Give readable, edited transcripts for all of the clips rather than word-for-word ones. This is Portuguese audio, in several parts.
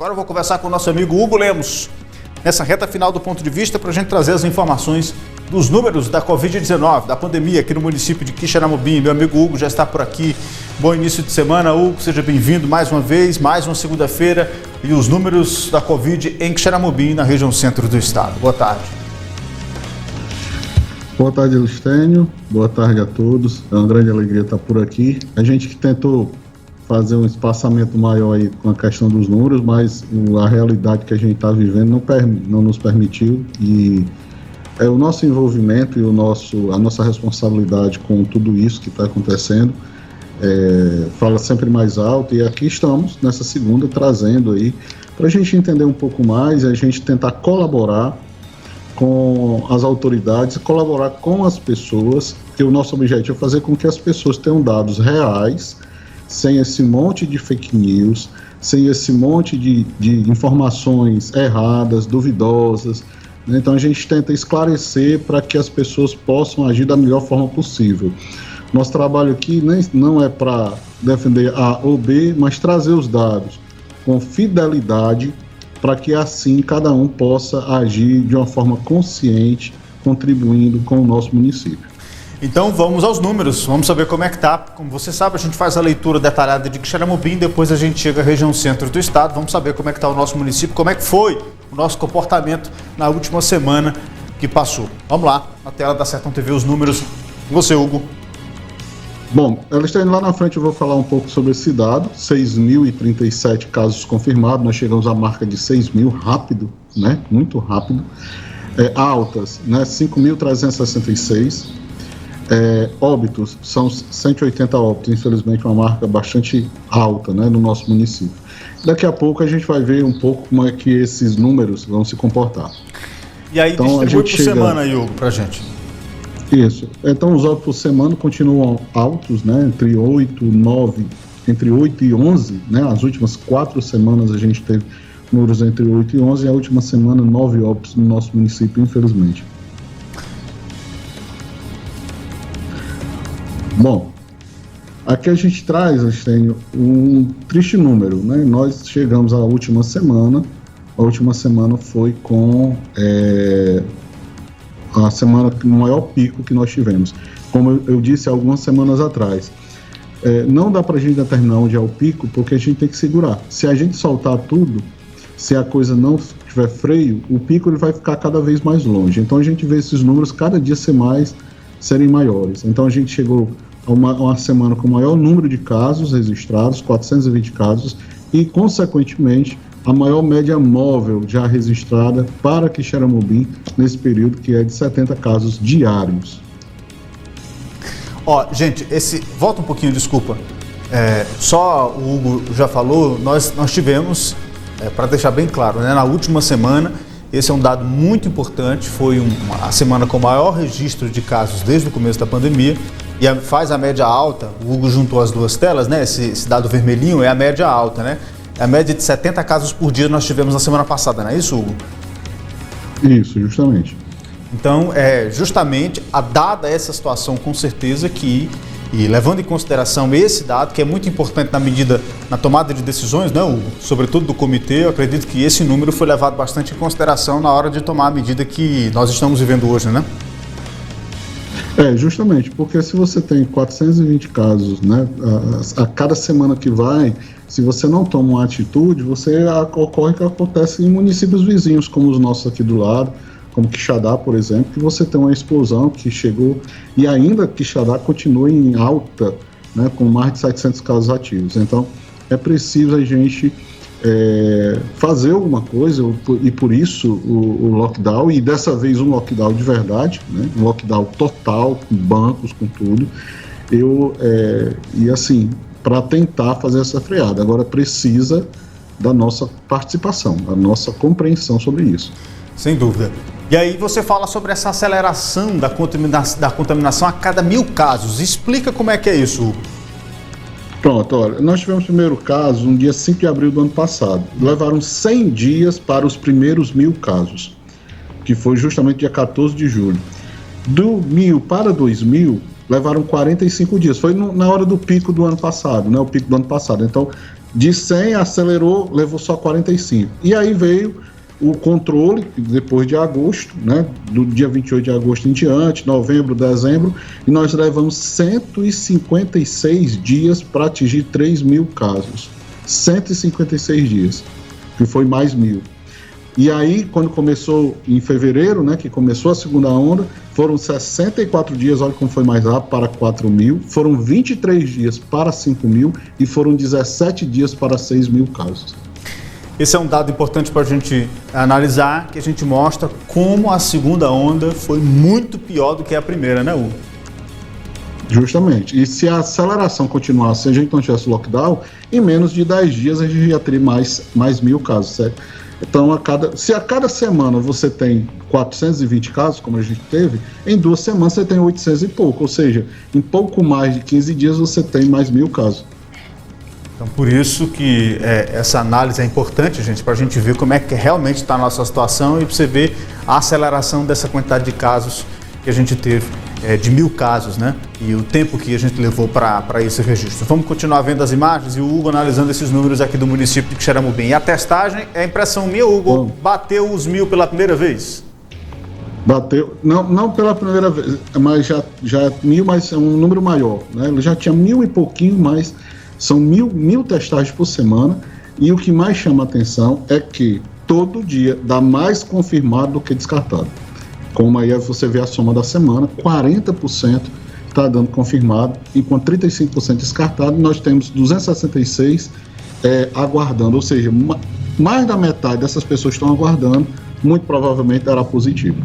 Agora eu vou conversar com o nosso amigo Hugo Lemos, nessa reta final do Ponto de Vista, para a gente trazer as informações dos números da Covid-19, da pandemia aqui no município de Quixeramobim. Meu amigo Hugo já está por aqui. Bom início de semana, Hugo. Seja bem-vindo mais uma vez, mais uma segunda-feira. E os números da Covid em Quixeramobim, na região centro do estado. Boa tarde. Boa tarde, Elistênio. Boa tarde a todos. É uma grande alegria estar por aqui. A gente que tentou fazer um espaçamento maior aí com a questão dos números, mas a realidade que a gente está vivendo não nos permitiu, e o nosso envolvimento e a nossa responsabilidade com tudo isso que está acontecendo fala sempre mais alto, e aqui estamos nessa segunda trazendo aí para a gente entender um pouco mais e a gente tentar colaborar com as autoridades, colaborar com as pessoas, que o nosso objetivo é fazer com que as pessoas tenham dados reais, sem esse monte de fake news, sem esse monte de informações erradas, duvidosas. Então a gente tenta esclarecer para que as pessoas possam agir da melhor forma possível. Nosso trabalho aqui não é para defender A ou B, mas trazer os dados com fidelidade, para que assim cada um possa agir de uma forma consciente, contribuindo com o nosso município. Então vamos aos números, vamos saber como é que está. Como você sabe, a gente faz a leitura detalhada de Quixeramobim, depois a gente chega à região centro do estado, vamos saber como é que está o nosso município, como é que foi o nosso comportamento na última semana que passou. Vamos lá, na tela da Sertão TV, os números. Você, Hugo. Bom, ela está indo lá na frente, eu vou falar um pouco sobre esse dado. 6.037 casos confirmados, nós chegamos à marca de 6.000 rápido, né? Muito rápido. Altas, né? 5.366. Óbitos, são 180 óbitos, infelizmente uma marca bastante alta, né, no nosso município. Daqui a pouco a gente vai ver um pouco como é que esses números vão se comportar. E aí, então, distribui por semana aí, Hugo, pra gente. Isso. Então os óbitos por semana continuam altos, né, entre 8 e 11, né, as últimas 4 semanas a gente teve números entre 8 e 11, e a última semana 9 óbitos no nosso município, infelizmente. Bom, aqui a gente traz, Estênio, um triste número, né? Nós chegamos à última semana, foi com a semana com o maior pico que nós tivemos. Como eu disse algumas semanas atrás, não dá para a gente determinar onde é o pico, porque a gente tem que segurar. Se a gente soltar tudo, se a coisa não tiver freio, o pico ele vai ficar cada vez mais longe. Então a gente vê esses números cada dia serem maiores. Então a gente chegou a uma semana com o maior número de casos registrados, 420 casos, e consequentemente a maior média móvel já registrada para Quixeramobim nesse período, que é de 70 casos diários. Gente, volta um pouquinho, desculpa. Só o Hugo já falou, nós tivemos, para deixar bem claro, né, na última semana, esse é um dado muito importante, foi a semana com o maior registro de casos desde o começo da pandemia, e faz a média alta. O Hugo juntou as duas telas, né? Esse dado vermelhinho é a média alta, né? É a média de 70 casos por dia nós tivemos na semana passada, não é isso, Hugo? Isso, justamente. Então, justamente, dada essa situação, com certeza que, e levando em consideração esse dado, que é muito importante na tomada de decisões, né, Hugo? Sobretudo do comitê, eu acredito que esse número foi levado bastante em consideração na hora de tomar a medida que nós estamos vivendo hoje, né? Justamente, porque se você tem 420 casos, né, a cada semana que vai, se você não toma uma atitude, ocorre que acontece em municípios vizinhos, como os nossos aqui do lado, como Quixadá, por exemplo, que você tem uma explosão que chegou, e ainda Quixadá continua em alta, né, com mais de 700 casos ativos. Então, é preciso a gente fazer alguma coisa, e por isso o lockdown, e dessa vez um lockdown de verdade, né, um lockdown total, com bancos, com tudo, e assim, para tentar fazer essa freada. Agora precisa da nossa participação, da nossa compreensão sobre isso. Sem dúvida. E aí você fala sobre essa aceleração da contaminação a cada 1.000 casos. Explica como é que é isso, Hugo. Pronto, olha, nós tivemos o primeiro caso no dia 5 de abril do ano passado. Levaram 100 dias para os primeiros 1.000 casos, que foi justamente dia 14 de julho. Do 1.000 para 2.000, levaram 45 dias. Foi na hora do pico do ano passado, né? O pico do ano passado. Então, De 100 acelerou, levou só 45. E aí veio o controle, depois de agosto, né, do dia 28 de agosto em diante, novembro, dezembro, e nós levamos 156 dias para atingir 3.000 casos. 156 dias, que foi mais 1.000. E aí, quando começou em fevereiro, né, que começou a segunda onda, foram 64 dias, olha como foi mais rápido, para 4.000, foram 23 dias para 5.000 e foram 17 dias para 6.000 casos. Esse é um dado importante para a gente analisar, que a gente mostra como a segunda onda foi muito pior do que a primeira, né, Hugo? Justamente. E se a aceleração continuasse, se a gente não tivesse lockdown, em menos de 10 dias a gente ia ter mais 1.000 casos, certo? Então, se a cada semana você tem 420 casos, como a gente teve, em 2 semanas você tem 800 e pouco, ou seja, em pouco mais de 15 dias você tem mais 1.000 casos. Então, por isso que essa análise é importante, gente, para a gente ver como é que realmente está a nossa situação e para você ver a aceleração dessa quantidade de casos que a gente teve, de 1.000 casos, né? E o tempo que a gente levou para esse registro. Vamos continuar vendo as imagens e o Hugo analisando esses números aqui do município de Quixeramobim. E a testagem, é impressão minha, Hugo, bateu os 1.000 pela primeira vez? Bateu, não pela primeira vez, mas já 1.000, mas é um número maior, né? Ele já tinha 1.000 e pouquinho, mas são 1.000 testagens por semana. E o que mais chama a atenção é que todo dia dá mais confirmado do que descartado. Como aí você vê a soma da semana, 40% está dando confirmado, enquanto 35% descartado. Nós temos 266 aguardando, ou seja, mais da metade dessas pessoas estão aguardando, muito provavelmente dará positivo.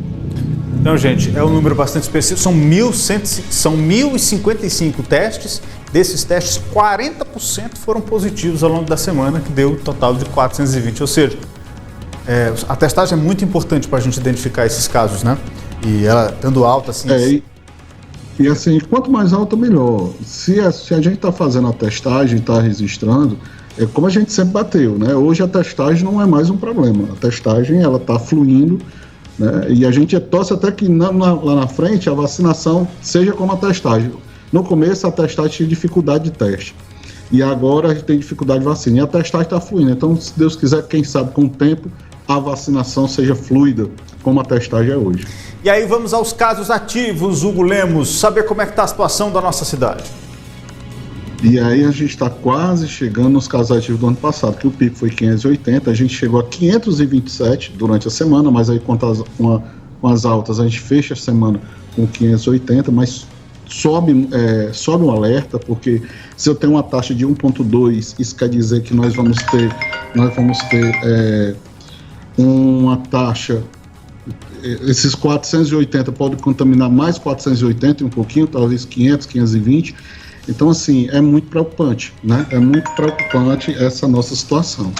Então, gente, é um número bastante específico, são 1.055 testes. Desses testes, 40% foram positivos ao longo da semana, que deu um total de 420, ou seja, a testagem é muito importante para a gente identificar esses casos, né? E ela dando alta, assim... E assim, quanto mais alta, melhor. Se a gente está fazendo a testagem, está registrando, como a gente sempre bateu, né? Hoje a testagem não é mais um problema. A testagem, ela está fluindo, né? E a gente torce até que lá na frente a vacinação seja como a testagem. No começo, a testagem tinha dificuldade de teste. E agora a gente tem dificuldade de vacina. E a testagem está fluindo. Então, se Deus quiser, quem sabe com o tempo, a vacinação seja fluida, como a testagem é hoje. E aí vamos aos casos ativos, Hugo Lemos, saber como é que está a situação da nossa cidade. E aí a gente está quase chegando nos casos ativos do ano passado, que o pico foi 580, a gente chegou a 527 durante a semana, mas aí com as altas a gente fecha a semana com 580, mas sobe um alerta, porque se eu tenho uma taxa de 1,2, isso quer dizer que nós vamos ter uma taxa, esses 480 podem contaminar mais 480 e um pouquinho, talvez 500, 520, então assim, é muito preocupante, né? É muito preocupante essa nossa situação.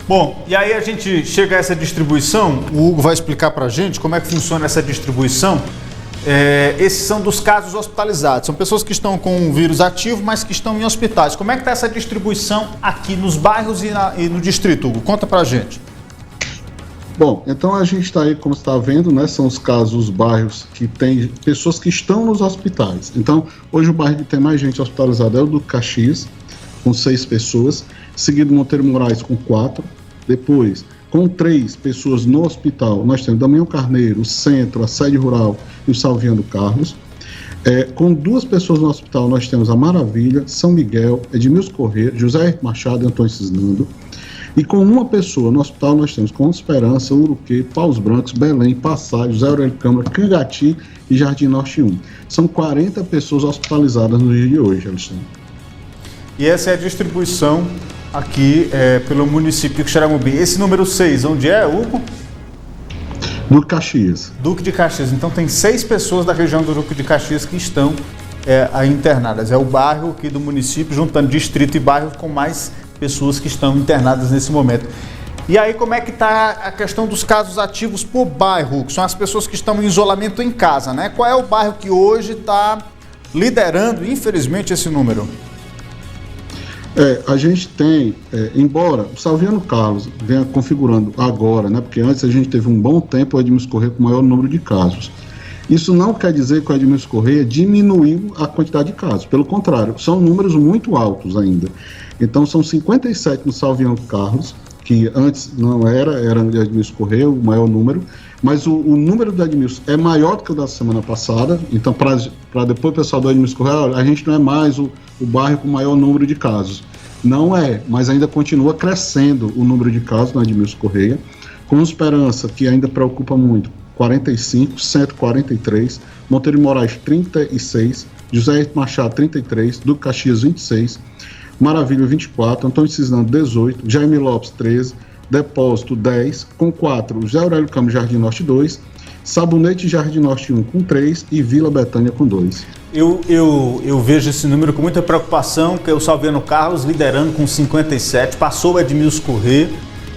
Bom, e aí a gente chega a essa distribuição, o Hugo vai explicar pra gente como é que funciona essa distribuição. Esses são dos casos hospitalizados, são pessoas que estão com o vírus ativo, mas que estão em hospitais. Como é que está essa distribuição aqui nos bairros e no distrito, Hugo? Conta pra gente. Bom, então a gente está aí, como você está vendo, né, são os casos, os bairros que tem pessoas que estão nos hospitais. Então, hoje o bairro que tem mais gente hospitalizada é o do Caxias, com 6 pessoas, seguido Monteiro Moraes com 4, depois... Com 3 pessoas no hospital, nós temos Damião Carneiro, o Centro, a Sede Rural e o Salviano Carlos. Com 2 pessoas no hospital, nós temos a Maravilha, São Miguel, Edmilson Corrêa, José Machado e Antônio Cisnando. E com 1 pessoa no hospital, nós temos Conde Esperança, Uruquê, Paus Brancos, Belém, Passagem, José Aurélio Câmara, Cangati e Jardim Norte 1. São 40 pessoas hospitalizadas no dia de hoje, Alexandre. E essa é a distribuição aqui pelo município de Quixeramobim. Esse número 6, onde é, Hugo? Duque de Caxias. Duque de Caxias. Então tem 6 pessoas da região do Duque de Caxias que estão aí internadas. É o bairro aqui do município, juntando distrito e bairro, com mais pessoas que estão internadas nesse momento. E aí como é que está a questão dos casos ativos por bairro, que são as pessoas que estão em isolamento em casa, né? Qual é o bairro que hoje está liderando, infelizmente, esse número? A gente tem, embora o Salviano Carlos venha configurando agora, né, porque antes a gente teve um bom tempo o Edmilson Corrêa com o maior número de casos. Isso não quer dizer que o Edmilson Correia diminuiu a quantidade de casos, pelo contrário, são números muito altos ainda. Então são 57 no Salviano Carlos, que antes não era o Edmilson Correia, o maior número, mas o número do Edmilson é maior do que o da semana passada, então para depois o pessoal do Edmilson Correia, a gente não é mais o bairro com o maior número de casos. Não é, mas ainda continua crescendo o número de casos no Edmilson Correia, com Esperança, que ainda preocupa muito, 45, 143, Monteiro de Moraes 36, José Machado 33, Duque Caxias 26, Maravilha 24, Antônio Cisnando 18, Jaime Lopes 13, Depósito 10, com 4, José Aurélio Campos Jardim Norte 2, Sabonete Jardim Norte 1 com 3 e Vila Betânia com 2. Eu vejo esse número com muita preocupação, que é o Salviano Carlos liderando com 57, passou o Edmilson Correia,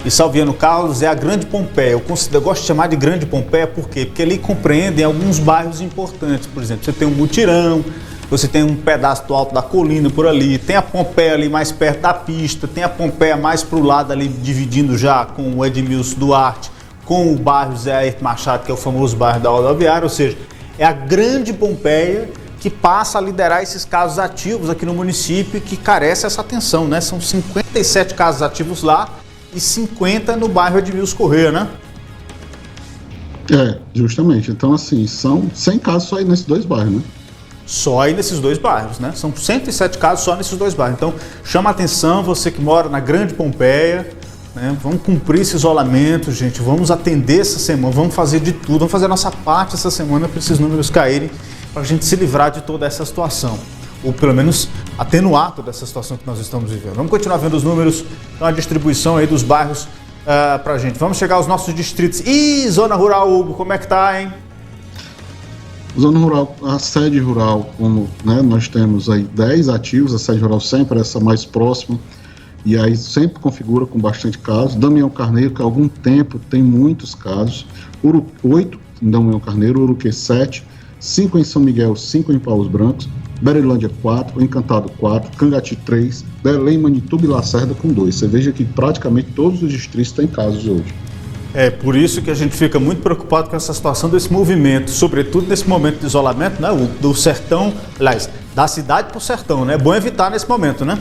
e Salviano Carlos é a Grande Pompeia. Eu gosto de chamar de Grande Pompeia, por quê? Porque ele compreende alguns bairros importantes. Por exemplo, você tem um Mutirão, você tem um pedaço do alto da colina por ali, tem a Pompeia ali mais perto da pista, tem a Pompeia mais para o lado ali, dividindo já com o Edmilson Duarte, com o bairro Zé Ayrton Machado, que é o famoso bairro da rodoviária, ou seja, é a Grande Pompeia que passa a liderar esses casos ativos aqui no município e que carece dessa atenção, né? São 57 casos ativos lá e 50 no bairro Edmilson Correia, né? Justamente. Então, assim, são 100 casos só aí nesses dois bairros, né? Só aí nesses dois bairros, né? São 107 casos só nesses dois bairros. Então, chama a atenção, você que mora na Grande Pompeia, né? Vamos cumprir esse isolamento, gente. Vamos atender essa semana, vamos fazer de tudo, vamos fazer a nossa parte essa semana para esses números caírem, para a gente se livrar de toda essa situação. Ou pelo menos atenuar toda essa situação que nós estamos vivendo. Vamos continuar vendo os números, então a distribuição aí dos bairros pra gente. Vamos chegar aos nossos distritos. E Zona Rural, Hugo, como é que tá, hein? Zona Rural, a sede rural, como nós temos aí 10 ativos, a sede rural sempre é essa mais próxima, e aí sempre configura com bastante casos. Damião Carneiro, que há algum tempo tem muitos casos, 8 em Damião Carneiro, Uruquê 7, 5 em São Miguel, 5 em Paus Brancos, Berilândia 4, Encantado 4, Cangati 3, Belém, Manituba e Lacerda com 2. Você veja que praticamente todos os distritos têm casos hoje. É por isso que a gente fica muito preocupado com essa situação desse movimento, sobretudo nesse momento de isolamento, né? Do sertão, aliás, da cidade para o sertão, né? É bom evitar nesse momento, né?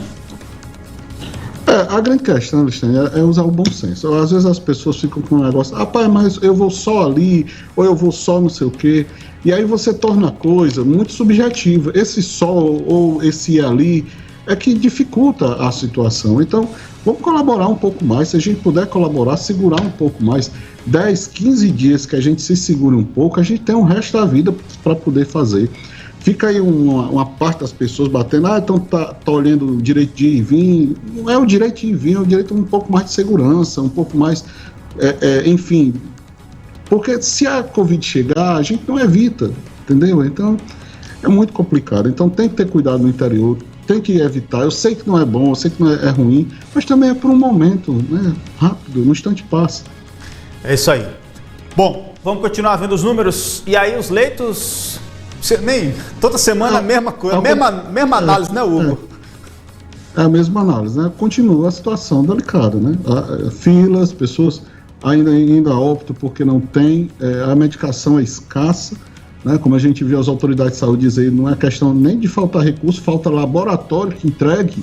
A grande questão, Alexandre, é usar o bom senso. Às vezes as pessoas ficam com um negócio, rapaz, mas eu vou só ali, ou eu vou só não sei o quê. E aí você torna a coisa muito subjetiva. Esse só ou esse ali é que dificulta a situação. Então, vamos colaborar um pouco mais. Se a gente puder colaborar, segurar um pouco mais. 10, 15 dias que a gente se segure um pouco, a gente tem o resto da vida para poder fazer. Fica aí uma parte das pessoas batendo, então tá olhando o direito de ir e vir. Não é o direito de ir e vir, é o direito um pouco mais de segurança, um pouco mais, enfim. Porque se a Covid chegar, a gente não evita, entendeu? Então, é muito complicado. Então, tem que ter cuidado no interior, tem que evitar. Eu sei que não é bom, eu sei que não é ruim, mas também é por um momento, né? Rápido, no instante passa. É isso aí. Bom, vamos continuar vendo os números. E aí, os leitos... toda semana a mesma coisa, mesma análise, né, Hugo? É a mesma análise, né? Continua a situação delicada, né? Filas, pessoas ainda óbito porque não tem, a medicação é escassa, né? Como a gente viu as autoridades de saúde dizer, não é questão nem de faltar recurso, falta laboratório que entregue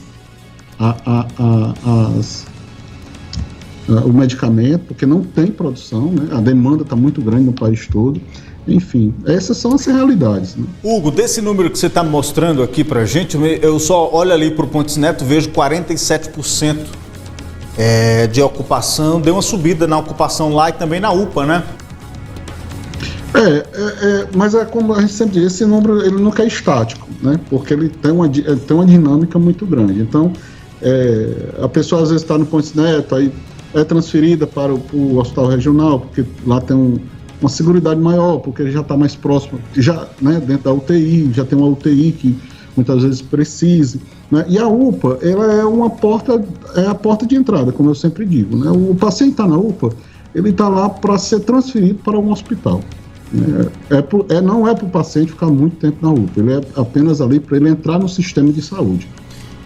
o medicamento, porque não tem produção, né? A demanda está muito grande no país todo. Enfim, essas são as realidades, né? Hugo, desse número que você está mostrando aqui para a gente, eu só olho ali para o Pontes Neto, vejo 47% de ocupação, deu uma subida na ocupação lá e também na UPA, né? Mas é como a gente sempre diz, esse número ele nunca é estático, né? Porque ele tem uma dinâmica muito grande. Então, a pessoa às vezes está no Pontes Neto, aí é transferida para o hospital regional, porque lá tem uma seguridade maior, porque ele já está mais próximo, já, né, dentro da UTI, já tem uma UTI que muitas vezes precise, né? E a UPA, ela é a porta de entrada, como eu sempre digo, né? O paciente está na UPA, ele está lá para ser transferido para um hospital. Não é para o paciente ficar muito tempo na UPA, ele é apenas ali para ele entrar no sistema de saúde.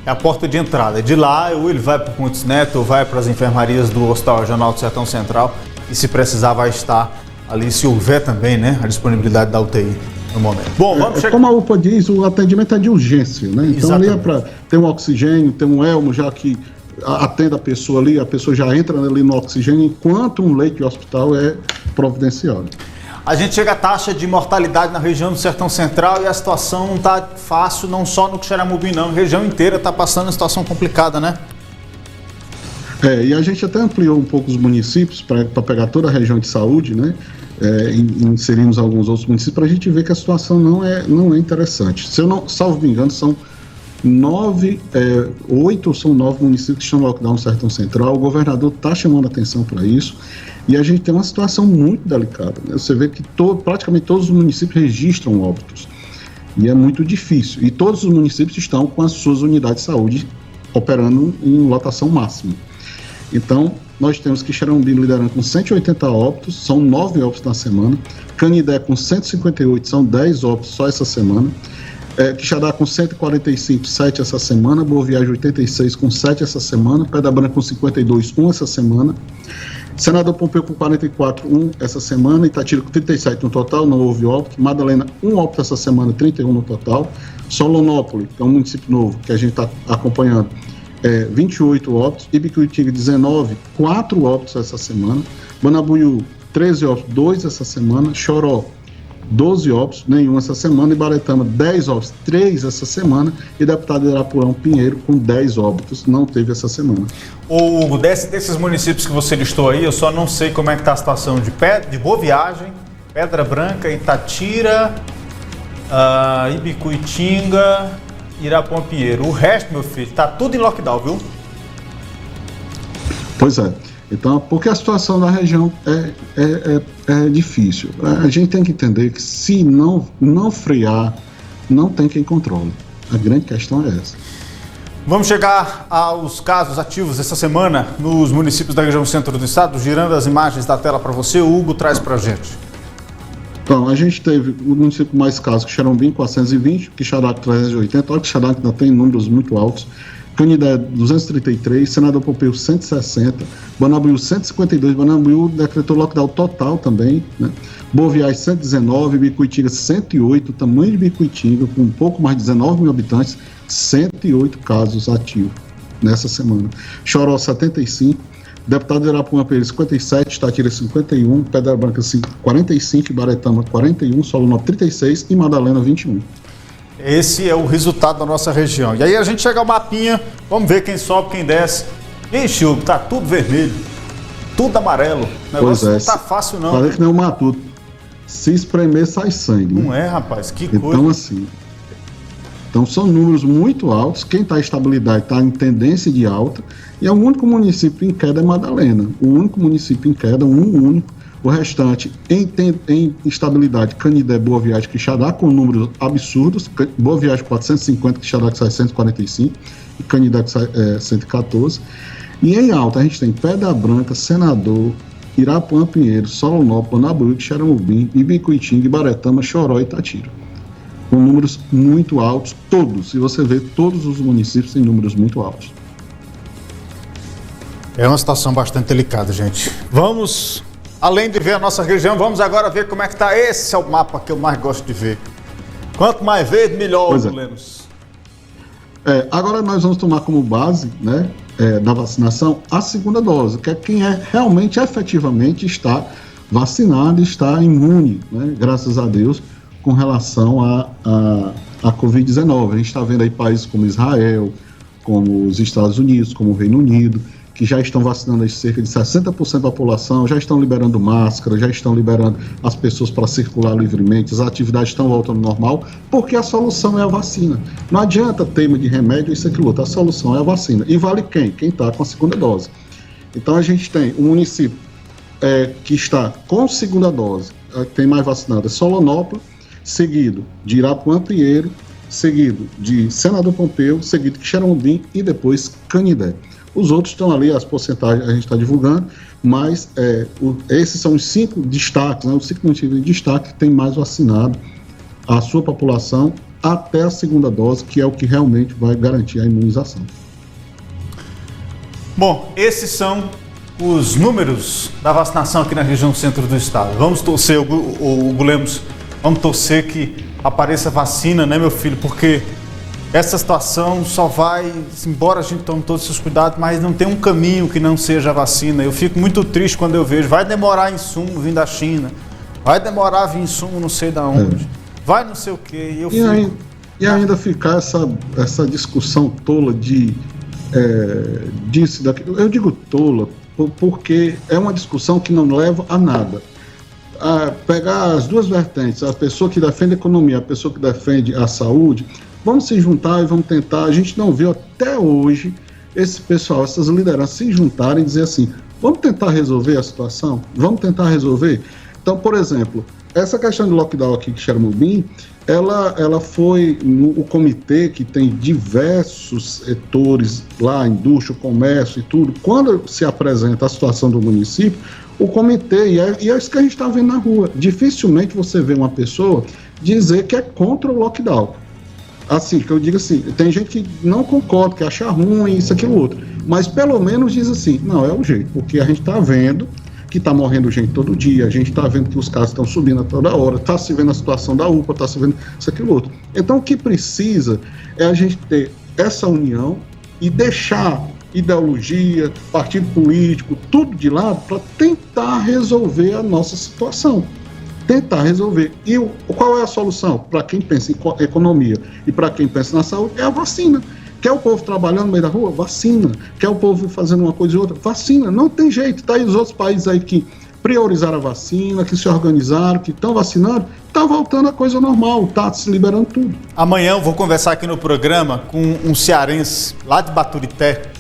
É a porta de entrada. De lá, ou ele vai para o Pontes Neto, ou vai para as enfermarias do Hospital Regional do Sertão Central, e se precisar vai estar ali, se houver também, né, a disponibilidade da UTI no momento. Bom, vamos chegar... Como a UPA diz, o atendimento é de urgência, né? Então Exatamente. ali é para ter um oxigênio, ter um elmo, já que atende a pessoa ali, a pessoa já entra ali no oxigênio, enquanto um leito de hospital é providenciado. A gente chega à taxa de mortalidade na região do Sertão Central e a situação não está fácil, não só no Quixeramobim, não. A região inteira está passando uma situação complicada, né? E a gente até ampliou um pouco os municípios para pegar toda a região de saúde, né? Inserimos alguns outros municípios para a gente ver que a situação não é interessante. Se eu não, salvo me engano, são 8 ou são 9 municípios que estão em lockdown no Sertão Central. O governador está chamando atenção para isso e a gente tem uma situação muito delicada, né? Você vê que praticamente todos os municípios registram óbitos e é muito difícil. E todos os municípios estão com as suas unidades de saúde operando em lotação máxima. Então, nós temos Quixeramobim liderando com 180 óbitos, são 9 óbitos na semana. Canindé com 158, são 10 óbitos só essa semana. Quixadá com 145, 7 essa semana. Boa Viagem 86 com 7 essa semana. Pedra Branca com 52, 1 essa semana. Senador Pompeu com 44, 1 essa semana. Itatira com 37 no total, não houve óbito. Madalena, 1 óbito essa semana, 31 no total. Solonópolis, que é um município novo que a gente está acompanhando, 28 óbitos. Ibicuitinga, 19, 4 óbitos essa semana. Banabuiú, 13 óbitos, 2 essa semana. Choró, 12 óbitos, nenhum essa semana. Ibaretama, 10 óbitos, 3 essa semana. E deputado Irapurão Pinheiro, com 10 óbitos, não teve essa semana. Ô Hugo, desses municípios que você listou aí, eu só não sei como é que está a situação de Boa Viagem, Pedra Branca, Itatira, Ibicuitinga, Irapuã Pinheiro. O resto, meu filho, está tudo em lockdown, viu? Pois é. Então, porque a situação da região é difícil. A gente tem que entender que se não frear, não tem quem controle. A grande questão é essa. Vamos chegar aos casos ativos essa semana nos municípios da região centro do estado, girando as imagens da tela para você. O Hugo traz para a gente. Então, a gente teve o município com mais casos, Quixeramobim, 420, Quixadá, 380, olha que Quixadá ainda tem números muito altos. Canindé, 233, Senador Pompeu, 160, Banabuiú, 152, Banabuiú decretou lockdown total também, né? Boa Viagem, 119, Ibicuitinga, 108, tamanho de Ibicuitinga, com um pouco mais de 19 mil habitantes, 108 casos ativos nessa semana. Choró, 75, deputado Irapuã Pinheiro, 57, Itatira, 51, Pedra Branca, 45, Ibaretama, 41, Solonópolis, 36 e Madalena, 21. Esse é o resultado da nossa região. E aí a gente chega ao mapinha, vamos ver quem sobe, quem desce. Ixi, Hugo, tá tudo vermelho, tudo amarelo. O negócio não tá fácil, não. Parece que nem o matuto. Se espremer, sai sangue. Não é, rapaz, que coisa. Então, assim, são números muito altos. Quem está em estabilidade está em tendência de alta. E o único município em queda é Madalena. O único município em queda, um único. O restante em estabilidade, Canindé, Boa Viagem, Quixadá, com números absurdos. Boa Viagem 450, Quixadá que sai 145 e Canindé que sai 114. E em alta a gente tem Pedra Branca, Senador, Irapuã Pinheiro, Solonópolis, Banabuiú, Quixeramobim, Ibicuitinga, Ibaretama, Choró e Itatira. Com números muito altos, todos. Se você vê, todos os municípios têm números muito altos. É uma situação bastante delicada, gente. Vamos... Além de ver a nossa região, vamos agora ver como é que está. Esse é o mapa que eu mais gosto de ver. Quanto mais verde, melhor, Lemos. Agora nós vamos tomar como base, né, da vacinação a segunda dose, que é quem realmente, efetivamente está vacinado e está imune, né, graças a Deus, com relação à Covid-19. A gente está vendo aí países como Israel, como os Estados Unidos, como o Reino Unido, que já estão vacinando aí cerca de 60% da população, já estão liberando máscara, já estão liberando as pessoas para circular livremente, as atividades estão voltando ao normal, porque a solução é a vacina. Não adianta tema de remédio, isso aqui outro, a solução é a vacina. E vale quem? Quem está com a segunda dose. Então a gente tem um município que está com segunda dose, tem mais vacinado, é Solonópolis, seguido de Irapuã Pinheiro, seguido de Senador Pompeu, seguido de Quixeramobim e depois Canindé. Os outros estão ali, as porcentagens a gente está divulgando, mas esses são os 5 destaques, né, os 5 municípios de destaque que têm mais vacinado a sua população até a segunda dose, que é o que realmente vai garantir a imunização. Bom, esses são os números da vacinação aqui na região centro do estado. Vamos torcer, o Lemos, vamos torcer que apareça vacina, né, meu filho? Porque essa situação só vai, embora a gente tome todos esses cuidados, mas não tem um caminho que não seja a vacina. Eu fico muito triste quando eu vejo, vai demorar insumo vindo da China, vai demorar a vir insumo não sei da onde, vai não sei o quê. E ainda ficar essa discussão tola disso, daquilo. Eu digo tola porque é uma discussão que não leva a nada. Pegar as duas vertentes, a pessoa que defende a economia, a pessoa que defende a saúde, vamos se juntar e vamos tentar. A gente não viu até hoje esse pessoal, essas lideranças se juntarem e dizer assim, vamos tentar resolver a situação? Vamos tentar resolver? Então, por exemplo, essa questão de lockdown aqui que Xeramobim, ela foi no comitê que tem diversos setores lá, indústria, comércio e tudo. Quando se apresenta a situação do município, o comitê, e é isso que a gente está vendo na rua, dificilmente você vê uma pessoa dizer que é contra o lockdown. Assim, que eu digo assim, tem gente que não concorda, que acha ruim, isso, aquilo, outro, mas pelo menos diz assim, não, é o jeito, porque a gente está vendo que está morrendo gente todo dia, a gente está vendo que os casos estão subindo a toda hora, está se vendo a situação da UPA, está se vendo isso, aquilo, outro. Então, o que precisa é a gente ter essa união e deixar ideologia, partido político, tudo de lado para tentar resolver a nossa situação. Tentar resolver. E qual é a solução? Para quem pensa em economia e para quem pensa na saúde, é a vacina. Quer o povo trabalhando no meio da rua? Vacina. Quer o povo fazendo uma coisa e outra? Vacina. Não tem jeito. Está aí os outros países aí que priorizaram a vacina, que se organizaram, que estão vacinando, está voltando a coisa normal, está se liberando tudo. Amanhã eu vou conversar aqui no programa com um cearense lá de Baturité,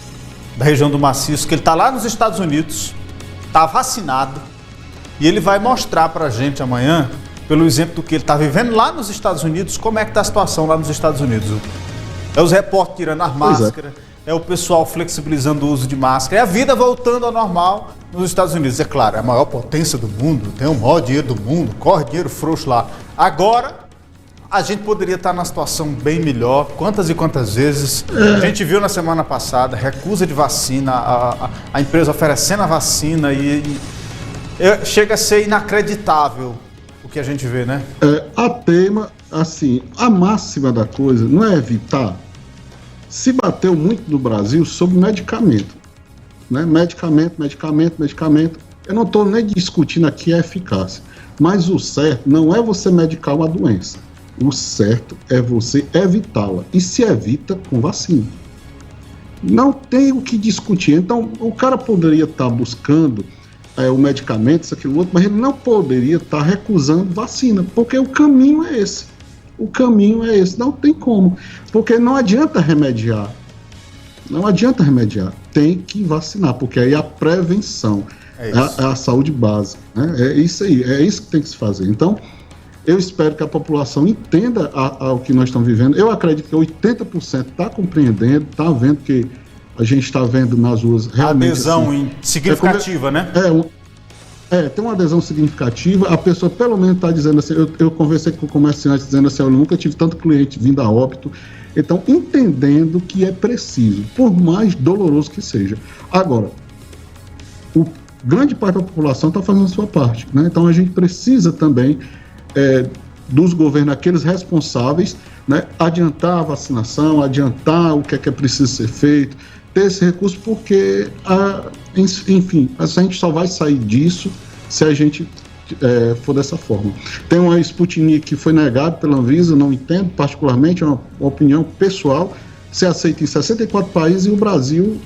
da região do Maciço, que ele está lá nos Estados Unidos, está vacinado, e ele vai mostrar para a gente amanhã, pelo exemplo do que ele está vivendo lá nos Estados Unidos, como é que está a situação lá nos Estados Unidos. É os repórteres tirando as máscaras, é o pessoal flexibilizando o uso de máscara, é a vida voltando ao normal nos Estados Unidos. É claro, é a maior potência do mundo, tem o maior dinheiro do mundo, corre dinheiro frouxo lá. Agora, a gente poderia estar numa situação bem melhor. Quantas e quantas vezes a gente viu na semana passada, recusa de vacina, a empresa oferecendo a vacina e chega a ser inacreditável o que a gente vê, né? A tema, assim, a máxima da coisa não é evitar. Se bateu muito no Brasil sobre medicamento, né? Medicamento. Eu não estou nem discutindo aqui a eficácia, mas o certo não é você medicar uma doença. O certo é você evitá-la. E se evita com vacina. Não tem o que discutir. Então, o cara poderia estar buscando o medicamento, isso, aquilo, outro, mas ele não poderia estar recusando vacina, porque o caminho é esse. O caminho é esse. Não tem como. Porque não adianta remediar. Não adianta remediar. Tem que vacinar, porque aí é a prevenção. É a saúde básica. Né? É isso aí. É isso que tem que se fazer. Então, eu espero que a população entenda o que nós estamos vivendo. Eu acredito que 80% está compreendendo, está vendo que a gente está vendo nas ruas realmente... Adesão assim, significativa, né? Tem uma adesão significativa. A pessoa pelo menos está dizendo assim, eu conversei com o comerciante dizendo assim, eu nunca tive tanto cliente vindo a óbito. Então, entendendo que é preciso, por mais doloroso que seja. Agora, grande parte da população está fazendo a sua parte, né? Então, a gente precisa também... dos governos, aqueles responsáveis, né, adiantar a vacinação, adiantar o que é preciso ser feito, ter esse recurso, porque, enfim, a gente só vai sair disso se a gente for dessa forma. Tem uma Sputnik que foi negada pela Anvisa, não entendo particularmente, é uma opinião pessoal, se aceita em 64 países e o Brasil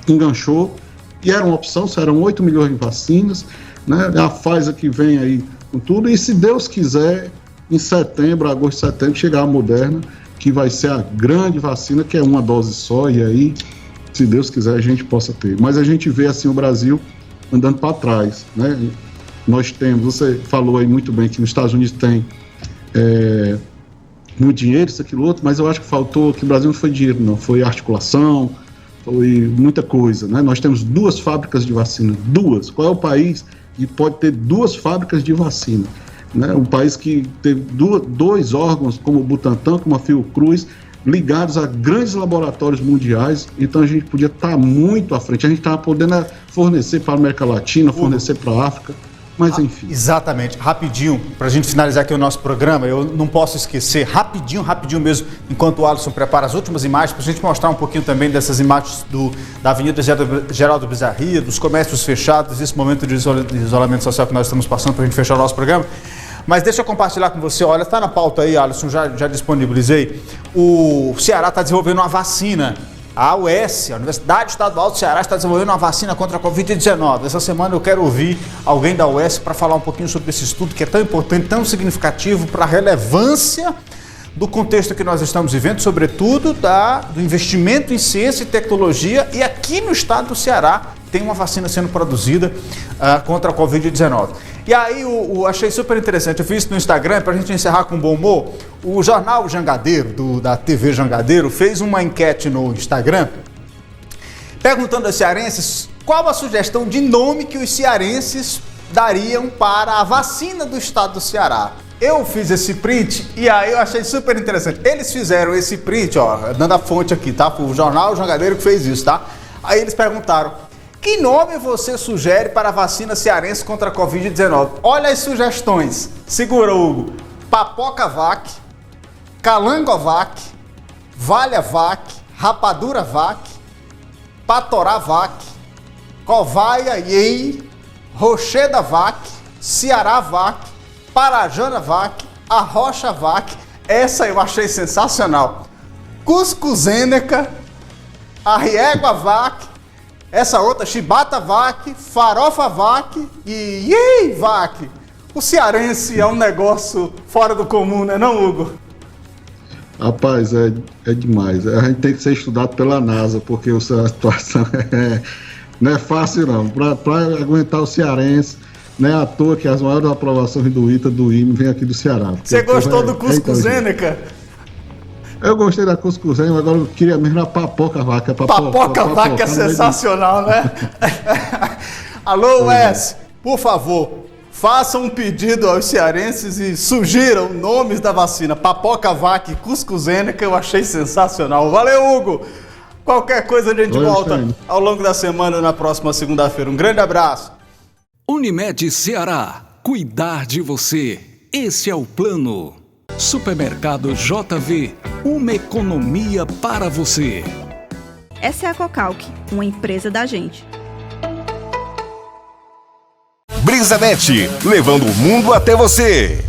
enganchou, e era uma opção, eram 8 milhões de vacinas, né, a Pfizer que vem aí com tudo, e se Deus quiser, em setembro, agosto, setembro, chegar a Moderna, que vai ser a grande vacina, que é uma dose só, e aí, se Deus quiser, a gente possa ter. Mas a gente vê, assim, o Brasil andando para trás, né? Nós temos, você falou aí muito bem que nos Estados Unidos tem muito dinheiro, isso, aquilo, outro, mas eu acho que faltou, que o Brasil não foi dinheiro, não, foi articulação, foi muita coisa, né? Nós temos 2 fábricas de vacina, 2. Qual é o país e pode ter 2 fábricas de vacina, né? Um país que teve 2 órgãos, como o Butantan, como a Fiocruz, ligados a grandes laboratórios mundiais, então a gente podia estar muito à frente. A gente estava podendo fornecer para a América Latina, fornecer para a África, mas enfim. Exatamente. Rapidinho, para a gente finalizar aqui o nosso programa, eu não posso esquecer, rapidinho mesmo, enquanto o Alisson prepara as últimas imagens, para a gente mostrar um pouquinho também dessas imagens da Avenida Geraldo Bizarria, dos comércios fechados, esse momento de isolamento social que nós estamos passando para a gente fechar o nosso programa. Mas deixa eu compartilhar com você, olha, está na pauta aí, Alisson, já disponibilizei. O Ceará está desenvolvendo uma vacina. A UES, a Universidade Estadual do Ceará, está desenvolvendo uma vacina contra a Covid-19. Essa semana eu quero ouvir alguém da UES para falar um pouquinho sobre esse estudo que é tão importante, tão significativo para a relevância do contexto que nós estamos vivendo, sobretudo do investimento em ciência e tecnologia. E aqui no estado do Ceará tem uma vacina sendo produzida contra a Covid-19. E aí eu achei super interessante, eu fiz isso no Instagram, para a gente encerrar com bom humor. O jornal Jangadeiro, da TV Jangadeiro, fez uma enquete no Instagram, perguntando aos cearenses qual a sugestão de nome que os cearenses dariam para a vacina do estado do Ceará. Eu fiz esse print e aí eu achei super interessante. Eles fizeram esse print, ó, dando a fonte aqui, tá? Foi o jornal Jangadeiro que fez isso, tá? Aí eles perguntaram: que nome você sugere para a vacina cearense contra a Covid-19? Olha as sugestões. Segura, Hugo. Papocavac, Calangovac, Valhavac, Rapaduravac, Patoravac, Covaia Yei, Rochedavac, Cearavac, Parajanavac, Arrochavac. Essa eu achei sensacional. Cuscuzeneca, Arrieguavac, essa outra, Chibatavac, Farofavac e Yeivac. O cearense é um negócio fora do comum, né não, Hugo? Rapaz, é demais. A gente tem que ser estudado pela NASA, porque a situação não é fácil não. Para aguentar o cearense, não é à toa que as maiores aprovações do ITA, do IME, vem aqui do Ceará. Você gostou do Cuscuzeneca? Eu gostei da Cuscuzeneca, agora eu queria mesmo a Papocavac. Papocavac é sensacional, né? Alô, Wes, por favor, façam um pedido aos cearenses e sugiram nomes da vacina. Papocavac e Cuscuzeneca, eu achei sensacional. Valeu, Hugo! Qualquer coisa a gente volta ao longo da semana, na próxima segunda-feira. Um grande abraço. Unimed Ceará, cuidar de você. Esse é o plano. Supermercado JV, uma economia para você. Essa é a Cocalc, uma empresa da gente. BrisaNet, levando o mundo até você.